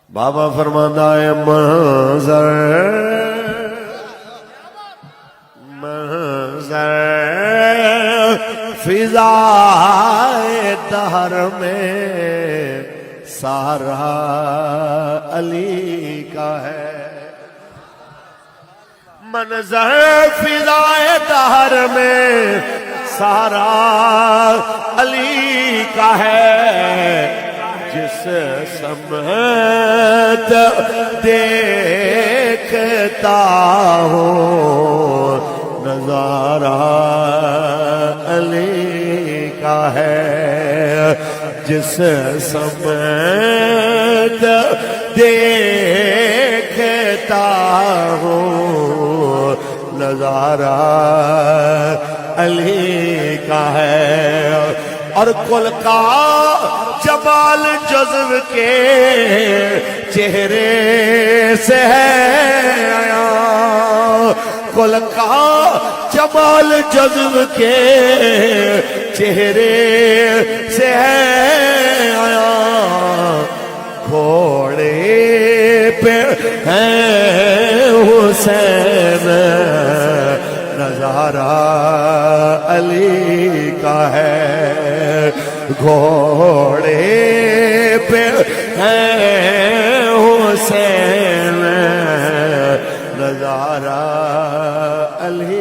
بابا فرماتا ہے منظر فضائے دہر میں سارا علی کا ہے منظر فضائے دہر میں سارا علی کا ہے جس سمت دیکھتا ہوں نظارہ علی کا ہے جس سمت دیکھتا ہوں نظارہ علی کا ہے اور کل کا جمال جذب کے چہرے سے ہے آیا کل کا جمال جذب کے چہرے سے ہے آیا گھوڑے پہ ہے حسین نظارہ علی کا ہے گھوڑے پہ ہے حسین نظارہ علی